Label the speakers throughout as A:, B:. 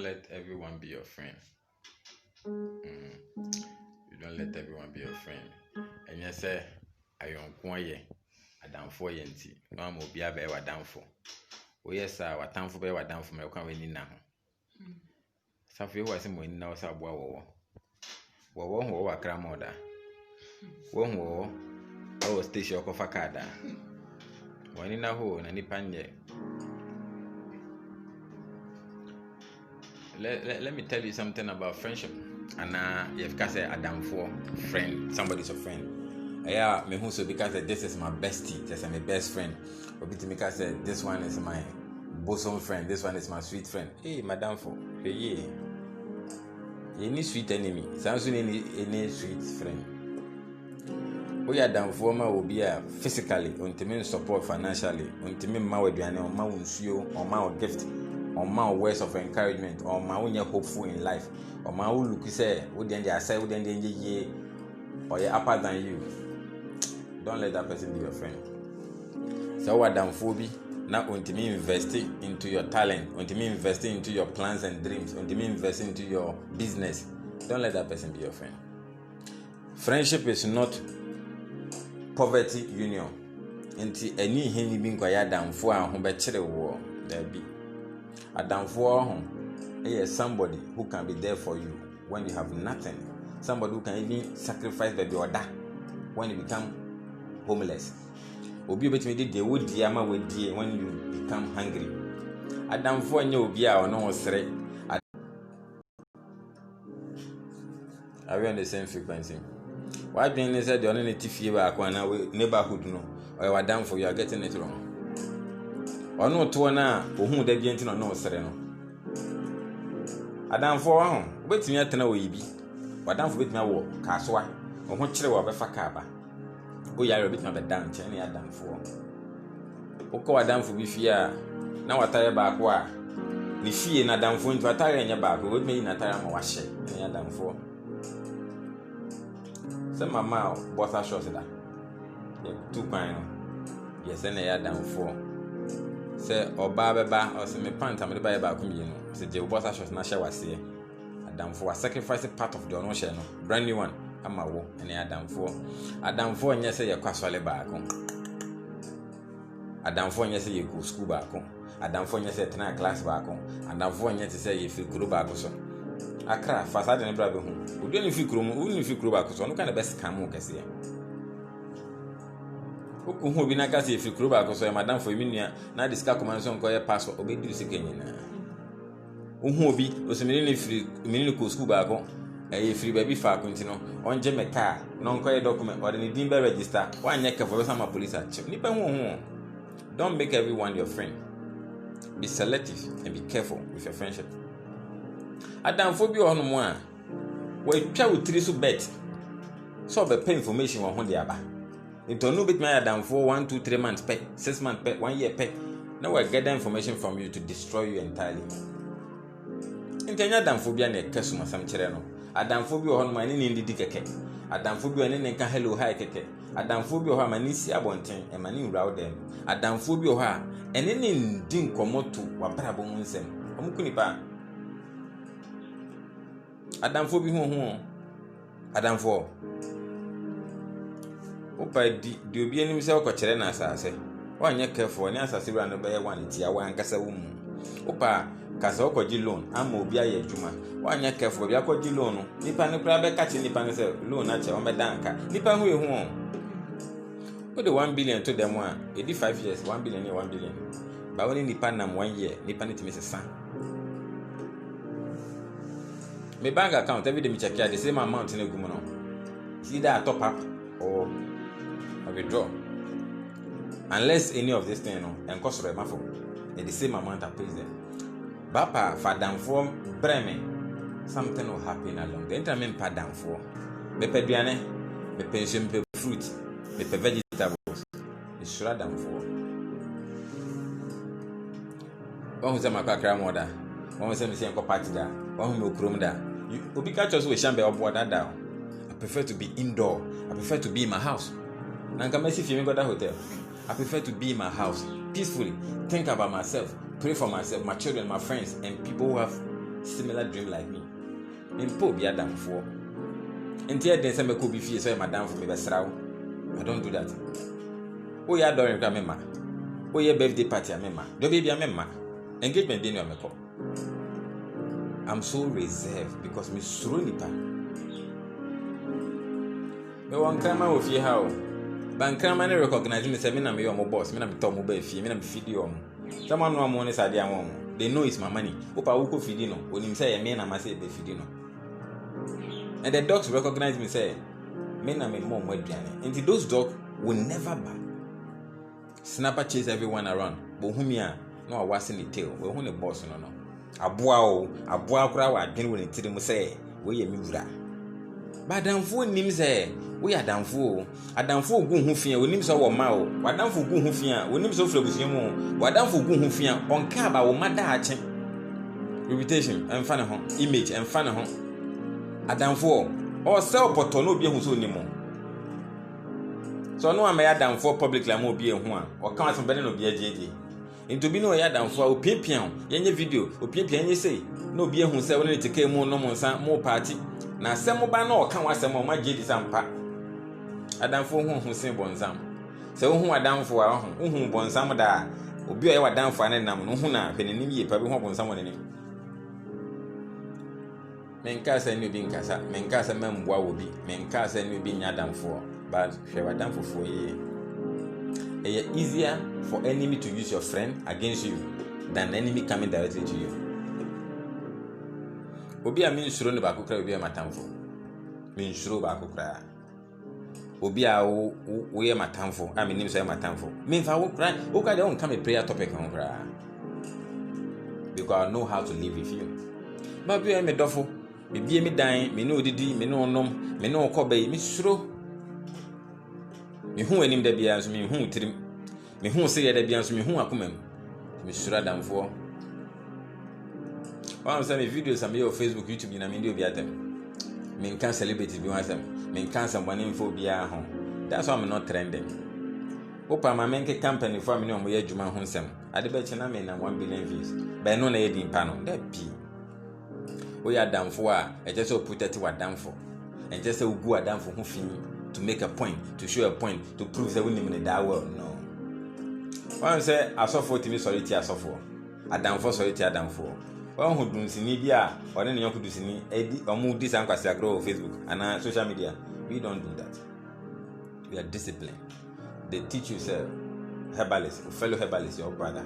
A: don't let everyone be your friend. You don't let everyone be your friend. And you say, I don't quiet. I don't for you. No, I'm be a bear down for. Oh, yes, sir. What time for bear down for me? I can't win now. Some of you was in when now, sir. Wow, who are grandmother? One war, I was station of a card. When in a hole and any panye. Let me tell you something about friendship. And you've got a damn for friend, somebody's a friend. Yeah, me who so because this is my bestie, this is my best friend. Or because this one is my bosom friend, this one is my sweet friend. Hey, madam for hey, any sweet enemy, sounds any sweet friend. We are down for ma will be physically, ultimate support financially, ultimate mawebiane or maunsio or mau gift. Or my words of encouragement, or my own hopeful in life, or my own look say, wouldn't they say, wouldn't they ye, or you're upper than you. Don't let that person be your friend. So, what damn phobia? Now, want to me investing into your talent, want to me investing into your plans and dreams, want to me investing into your business. Don't let that person be your friend. Friendship is not poverty union. Until any henny being quiet down for a home better war, there be. Adam for home, is somebody who can be there for you when you have nothing. Somebody who can even sacrifice the order when you become homeless. Obi between the wood yama with dear when you become hungry. Adam for you be our no straight. Are we on the same frequency? Why being said the only fever aquana neighborhood no or Adam for you are getting it wrong. Or no to na who de bien no no sere no Adam for ho betimi atena wo yibi Adam for betimi wo kasoa wo ho kire wo befa ka ba o yare betimi be dan che na Adam for o ko Adam for bi fia na watare ba ko a ni fie na Adam for ntu atare nya ba ko betimi na atare ma wa hye na Adam for se mama bossa short da tu kwan no yes na Adam for say oba beba or say me pant am de ba ba kum yi no say je bossa short na hye wase Adam for sacrifice part of the no hye no brand new one ama wo ene Adam for nya say ye kwasole ba ko Adam for nya say ye go school ba ko Adam for nya say tena class ba ko Adam for nya say ye fi kuro ba ko so akra fasade ne bra be hu odi ni fi kuro mu uni fi kuro ba ko so no kan best scam mo kese ya Oku hu bi na ka se fi kuro ba ko so madam for mi nua na diska command so nko ye passport obedi sika nyina ohu obi osemini ni free mini ko school ba ko e free ba bi fa ko ntino onje me car no nko ye document or ni din be register wanye ka for some police achieve ni pa hu don't make everyone your friend. Be selective and be careful with your friendship. Adam for bi ono mo a we twa utiri so bet so be pay information on ho de aba into no bit my Adam for 1 2 3 months pay 6 months pay 1 year pay now we get the information from you to destroy you entirely. Intenya Adam for bi na kesuma sam kire no Adam for bi ho no mani ni ndidi keke Adam for bi ne nka hello hi keke Adam for bi ho mani si abonten e mani wura wo dem Adam for bi ho a ene ne ndi nkomoto wa brabo mu nsem omukuni pa Adam for bi ho Adam for opa di obi anim se okokere na asase wanye careful ni asase bra no be one tia wan kasa wo mu opa kasa okoji loan ama obi aye adwuma wanye careful obi akoji loan no nipa ne kura be kache nipa ne se loan na che o me danka nipa hu ehu o de 1 billion to them one 85 years 1 billion 1 billion ba woni nipa nam 1 year nipa ne timi sesa my bank account every day me check the same amount in a gumo no see that top up or I withdraw unless any of this thing no and cost for mafo the same amount I pay them bapa fadam for breme something will happen along the interment padam for me peduane me pension pe fruit me pe vegetables is shradam for one who say makakra moda one who say me say enko party da one who me okrom da obi catch us we shambe obo da da I prefer to be indoor. I prefer to be in my house. Nanka mesi fi me go that hotel. I prefer to be in my house peacefully, think about myself, pray for myself, my children, my friends, and people who have similar dream like me. Mimpo be Adam for. Until then, some could be fear, so madam for me, I don't do that. Oh, yeah, don't remember. Oh, yeah, birthday party, I remember. The baby, I remember. Engagement dinner, I call. I'm so reserved because me surunipa. Me one crama with you how. Bankrama ne recognize me say me na me your boss, me na me talk mobile fee, me na me feed you. Someone no money side am. They know it's my money. Opa wo ko feed no. Onim say me na ma say be feed no. And the dogs recognize me say me na me mom aduane. Until those dogs will never back. Snapper chase everyone around. But whom ya no a was in the tail. We who the boss no. Aboa kura wa adwene wo ne tiri mu say we ye miwura. But adamfo nim say we adamfo gu hu fia onim so wo ma o wadamfo gu hu fia onim so frabusu mu wadamfo gu hu fia onka ba wo mada ache reputation emfa ne ho image emfa ne ho adamfo o sell poto no obi hu so onim so no am ya adamfo publicly am obi ehu a o kan aso bene no obi ajeje into bi no ya adamfo o piapian yenye video o piapian yenye say no obi ehu say woni teke mu no mo nsa mo party na asem ba na o kan wasem o ma jeje sampa adamfo hu sen bonsam se hu adamfo a hu bonsam da obi o ye wadamfo ane nam no hu na hwenenim ye pa bi hu bonsam wonene menka se ni obi nkasa menka se memboa obi menka se ni obi nya adamfo but hwe wadamfo fo ye it's easier for enemy to use your friend against you than enemy coming directly to you. Obi a min suro ne ba kokra obi a matamfo min suro ba kokra obi a wo ye matamfo a menim so ye matamfo me fa wo kra wo ka de on come a prayer topic on kra because I know how to live with you but bi me dofo me bie me dan me no odidi me no onom me no okobai me suro me hu anim da bia so me hu tirim me hu se ye da bia so me hu akomam me suro adamfo I'm saying videos on your Facebook, YouTube, and I'm in them. Men can't celebrity be one them. Men can't someone info be a home. That's why I'm not trending. Opa, my main company for me on my Juma Hunsem. I bet you and 1 billion views. But no need in panel. That P. We are done for. I just put that to a down for. And just say go a down for who to make a point, to show a point, to prove that we live in that world. No. One say, I saw 40 minutes solitary, I saw for. A down for solitary, down for. One who do see media or any young who do see Eddie or move this and grow Facebook and social media. We don't do that. We are disciplined. They teach you, sir, herbalist, fellow herbalist, your brother.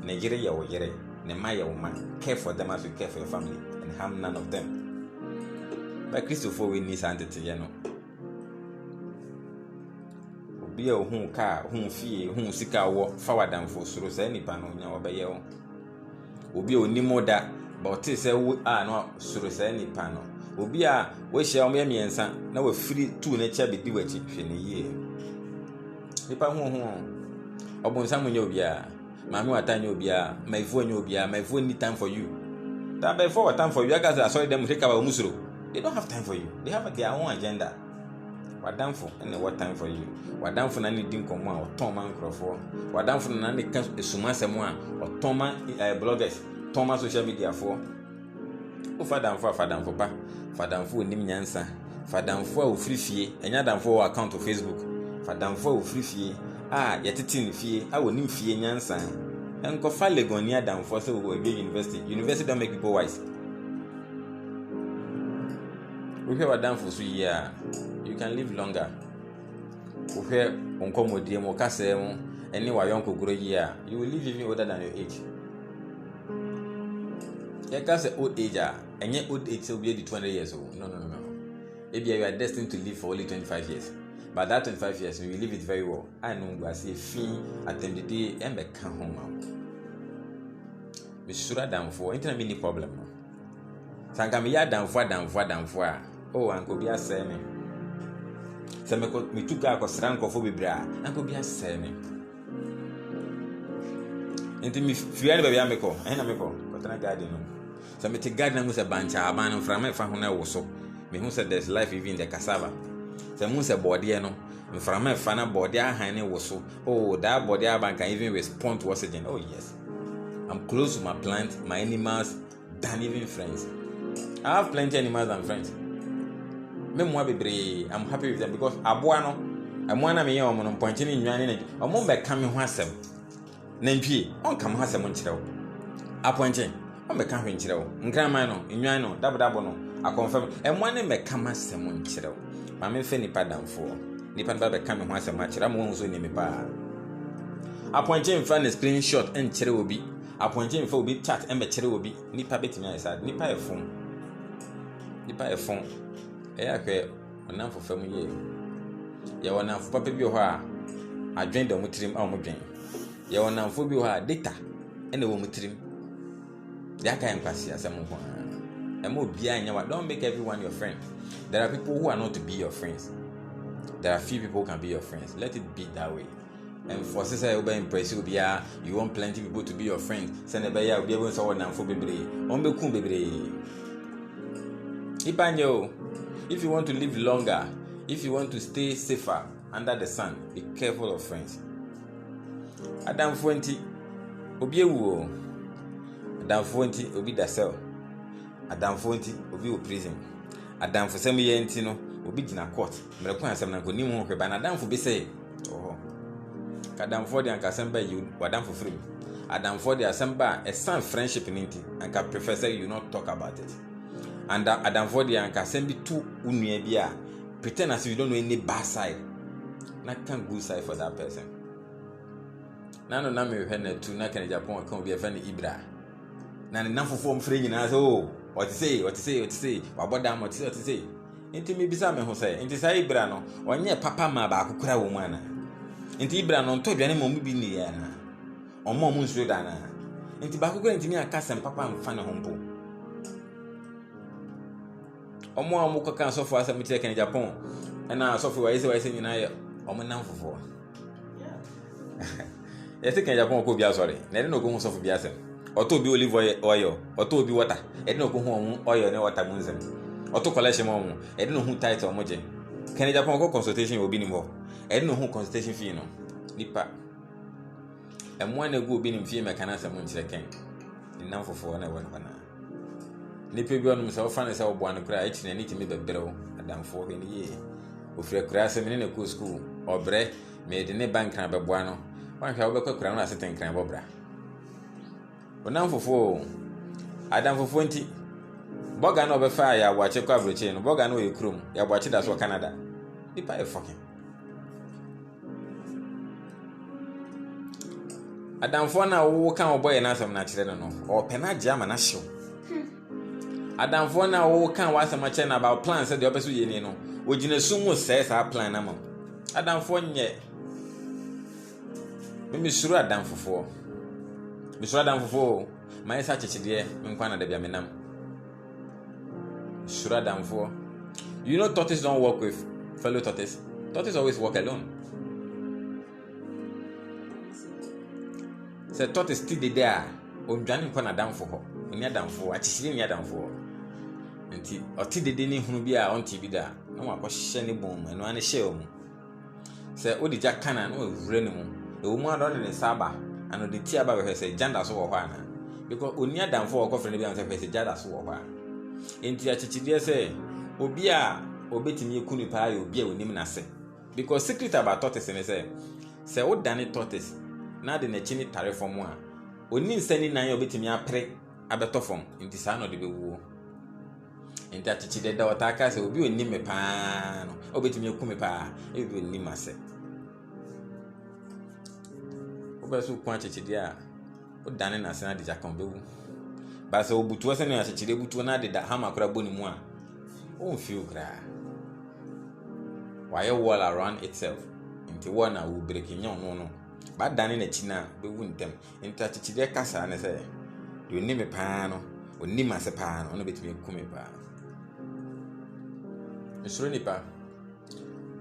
A: Nigeria or Yere, Nemaya woman, care for them as you care for your family and harm none of them. But Christopher, we need something to you know. Be a whom car, whom fee, whom sick our forward and for so any panel in our bay. Obi oni moda but say we are no soro say ni pa no obi a we hia o miensa na we free two na cha bedi wachi hwe ne ye nipa hu obonsam nya obi a maami wata nya obi a maifu nya obi a maifu need time for you that before time for you guys sorry them take about musoro they don't have time for you they have their own agenda wadamfo and what time for you wadamfo na ni din komo a otoma nkrofo wadamfo na ni kan esumasemo a otoma bloggers toma social media for o fadamfo pa fadamfo onim nyansa fadamfo a ofiri fie enya damfo account of Facebook fadamfo a ofiri fie a yetete ni fie a wonim fie nyansa enko fa legonia damfo so we go university don't make people wise we have wadamfo so yeah you can live longer. Uhe onkomodie mo kase mo eni wa yonko gro year you will live even older than your age. You can say old age enye old age so be 200 years old. No. Maybe you are destined to live for only 25 years. But that 25 years you will live it very well. I know go say fin atem the day em be kan home. Me sura dan for internet mini problem. Sanka me ya dan for oh anko bi asem me. Se me tuka akosra nkofo bebra anko bi asem me. Enti mi fiare bia meko na meko kotana garden no. Se me te garden mu se bancha aban mframa fa ho na wo so. Me hu se there's life even in the cassava. Se mu se body no mframa fa na body ahan ne wo so. Oh that body aban can even respond to oxygen. Oh yes. I'm close to my plant, my animals, than even friends. I have plenty animals than friends. Me mo bebre, I'm happy with them because aboa no na me ye omo no ponche ni nwan ni omo be ka me ho asem. Nantwie on ka me ho asem nkyerɛ wo. Aponche on be ka ho nkyerɛ wo. Nkraman no, nwan no, dabodabo no, akonfam. Emo ne me ka me asem nkyerɛ wo. Ma me fe nipa damfo. Nipa ba be ka me ho asem akyerɛ mo ho so ni me pa. Aponche mfa ne screenshot nkyerɛ obi. Aponche mfa obi chat embe kyerɛ obi. Nipa betimi ayesa. Nipa efom. Ehakwe onamfo fam ye. Ya wonamfo papa bi ho a adwen da mutirim a omodwen. Ya wonamfo bi ho a data ene wo mutirim. Ya kan kwase asem ho a. Emo bia anya wa don't make everyone your friend. There are people who are not to be your friends. There are few people who can be your friends. Let it be that way. And for sister you be impress you want plenty people to be your friends. Send be ya be able so wonamfo bebre. On be kun bebre. Ipanyo, if you want to live longer, if you want to stay safer under the sun, be careful of friends. Adam 20, obi ewu. Adam 20, obi da cell. Adam 20, obi o prison. Adam for some year no, obi gina court. Me ko ansem na ko ni mu hweba na Adam for be say, oh. Adam for the anka asem ba you, Adam for free. Adam for the asem ba a san friendship ninti, anka prefer say you not talk about it. And Adam for the anka send be two unue bia pretend as if you don't know any bad side. Not can good side for that person. Nano na me hwe two na kan Japan kan be friend Ibra. Na ne namfo form free nyina so what to say waboda what to say. Enti me bisa me ho say enti sai Ibra no onye papa ma ba akukura wo mu ana. Enti Ibra no nto dwane mo mu bi ni ya na. Omo mu nsuo da na. Enti ba akukura enti mi aka sem papa mfa ne ho mpo. Omo amu kaka sofo asem tie kan Japan na sofo wa ise nyina ye omo nan fofo ese kan Japan ko bia sorry na no ko sofo bia asem oto bi olive oil oto bi water e no ko hu omo oil ne water mu nsem oto collection mo mu e no hu title omo je kan Japan ko consultation obi ni mo e no hu consultation fee no nipa e mo na go obi ni fee me kan asem nkyere kan nan fofo na won bana nipa bi onum se ofa ne se obo an kura echi na ni timi bebreo adamfo he ni ye ofre kura se me ne ko school obre me de ne bank na bebo ano wan hwa obekwa kura na aseten kran bobra onam fofo adam fofo nti boga na obefa ya wache kwa broche no boga na oyekrom ya wache da so Canada nipa e fucking adamfo na wo kan oboye na asem na kire no o pena gya ma na hyew adamfo na wo kan wasema che na about plans say the obeso yeni no ogina sumu say sa plan na ma adamfo nye me suru adamfo ma isa chechide nkwa na da bia menam suru adamfo you know tortoise don't work with fellow tortoise always work alone say tortoise ti de there ondwane nkwa na adamfo ho oni adamfo achihire ni adamfo nti oti dede ni hunu bi a onti bi da na wa kwahye ne bom eno ane hye o mu se odi ja kana na wure ne mu e wo mu ado ne saba ano de ti aba be se janda so wo hɔ ana because oni adamfo wo kɔfre ne bi an se janda so wo hɔ a nti achichide se obi a obetimi ekunu pa ya obi a onim na se because secret about tortoise ne se wo dane tortoise na de na chi ni tare fom a oni nsani nan ya obetimi apre abetofom nti sa no de bewuo nti achichide da wataka se obi onim me pa no obetimi ekumi pa ebi onim ase obeso kwa achichide a o dane na se na de jakon bewu ba se obutu se na achichide butu na de da ha makora boni mu a o feel kra why wall around itself nti one na wo break nyon no ba dane na china bewu ntem nti achichide kasa na se de onim me pa no onim ase pa no betimi ekumi pa Misro nipa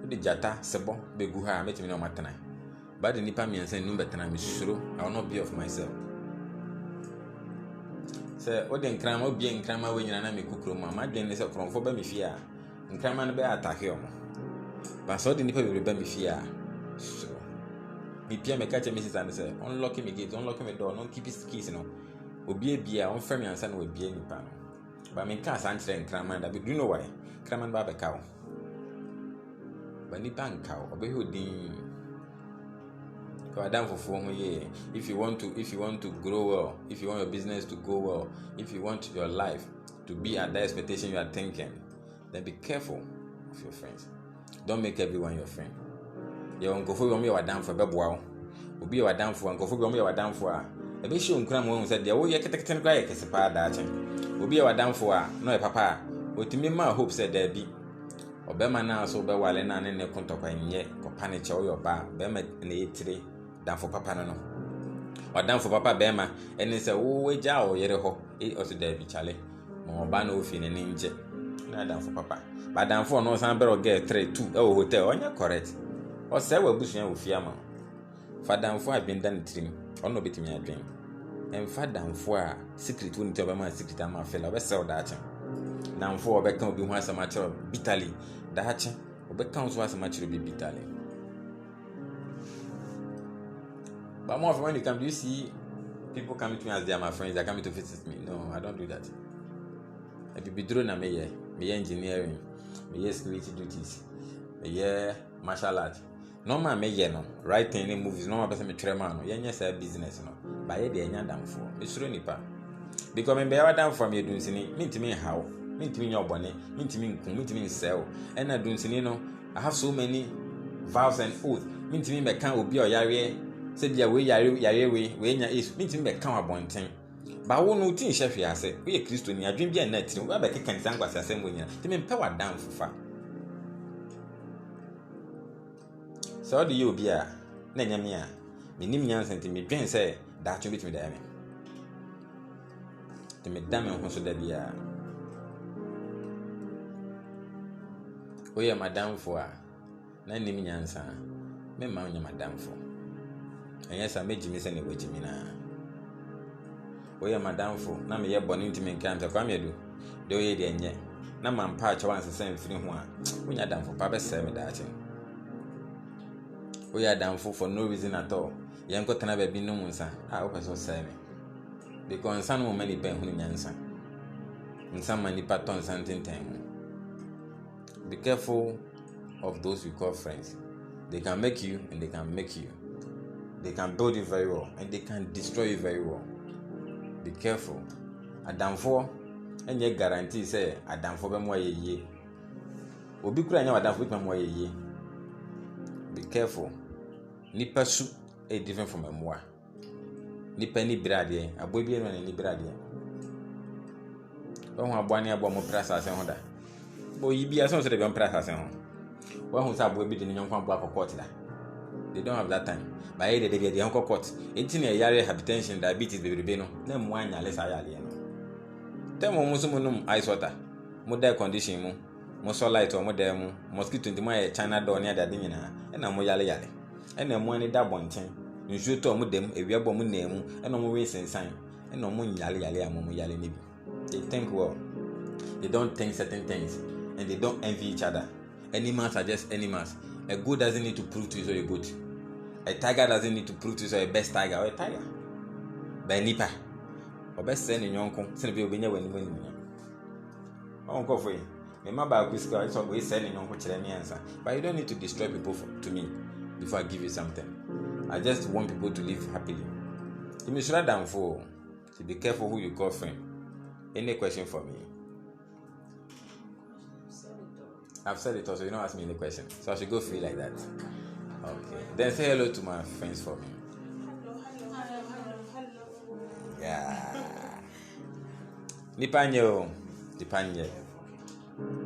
A: de jata sebo begu ha metimi na matana ba de nipa miensa nnu betana misro I will not be of myself se o de nkrama obi nkrama we nyina na mekukro ma dwen ne se kronfo ba mefia nkrama no be atake o ba so de nipa be ba mefia so mi pia me ka che message and say unlock me gate unlock me door no keep his keys no Obi bia on frame ansa na obi nipa no. But me ka san kire nkraman da be do you know why? Kraman ba be ka wo. Ba nipa nka wo, obe hodin. Ko adam fofo ho ye. If you want to grow well, if you want your business to go well, if you want your life to be at that expectation you are thinking, then be careful of your friends. Don't make everyone your friend. You won't go for me or down for bebo. Obi your down for and go for me or down for. A be show nkram won said there wo ye ketekete kwa ye kesepa daache. Obi your down for no papa. Otimi ma hope said there be. Obema na so be wale na ne kontokwa nye kopa ne che wo your ba be ma na yetire dan for papa no. Or down for papa bema and say wo eja o yere ho e o so there be chale. Mo ba na ofi ne nje. Na dan for papa. But dan for no san better get 3-2 e hotel onya correct. O say we busuan wo fiama. Father for have been done trim. Ono betimi adwen. En father for a secret won to be man secret am fella we sell that. Dan for obeka obi hu asama chero bitterly. That obeka so asama chero be bitterly. But more often when you come, do you see people coming to me as they are my friends, they're coming to visit me? No, I don't do that. If you be drone na me engineering, me security duties, me martial art. Normal me no writing in movies, normal person me trema no. Yenye say business no. Ba ye de enya dam for. Me suro nipa. Because me be wa dam for me dunsini, me ntimi how, me ntimi nya obone, me ntimi nkum, me ntimi nsell. And na dunsini no, I have so many vows and oaths. Me ntimi be kan obi o yare, say dia we yare we nya is, me ntimi be kan abonten. Ba wo no tin hwehwe ase, we Kristo ni adwen bia na tiri, we ba ke kan sangwase asem wo nya. Ti me mpa wa dam fufa. So do you be a na nyame a menim nyansa nti me dwen say da atwe bitimi da me. Ti me da me ho so da bia. Oya madam fo a na nim nyansa. Me ma nya madam fo. Enya sa mejimi se ne wejimi na. Oya madam fo na me ye boni nti me nkan ta kwa me do. De oye de enye. Na mampa a chawanse se mfiri ho a. Wonya dam fo pa be se me da ache. We are down for no reason at all. Yanko Tanabe be no munsa. I hope I saw say me. Because some will many pen who answer. In some many patterns something time. Be careful of those you call friends. They can make you and they can make you. They can build you very well and they can destroy you very well. Be careful. Adam for and ye guarantee say Adam for them ye. Obi kura nya Adam for them ye. Be careful. Nipa su e different from emwa. Nipa ni brade, abobi eno ni brade. Won aboani abo mo prasa ase ho da. Bo yibi aso so de be prasa ase ho. Won hu sa abobi de ni nyonko abo akokot da. They don't have that time. Ba ye de de honko court. Enti na yare hypertension, diabetes bebrebe no. Na mu anya le sa yale no. Temo mo so munum ice water. Mo da condition mu. Mo so light o mo da mu. Mosquito ndi mo ye China door ne adade nyina. E na mo yale. And then one da bonten. You should tell them if you have a name and no way sign. And no moon yali yali nibi. They think well. They don't think certain things. And they don't envy each other. Animals are just animals. A goat doesn't need to prove to you so a goat. A tiger doesn't need to prove to you so a best tiger or a tiger. By nipa. Or best send in your uncle. Send you when you win. Uncle for you. Remember, I saw we send in your uncle answer. But you don't need to destroy people to me. Before I give you something, I just want people to live happily. You must write down for to be careful who you call friend. Any question for me? I've said it all, so you don't ask me any question. So I should go free like that. Okay. Then say hello to my friends for me. Hello. Yeah. Nipanyo.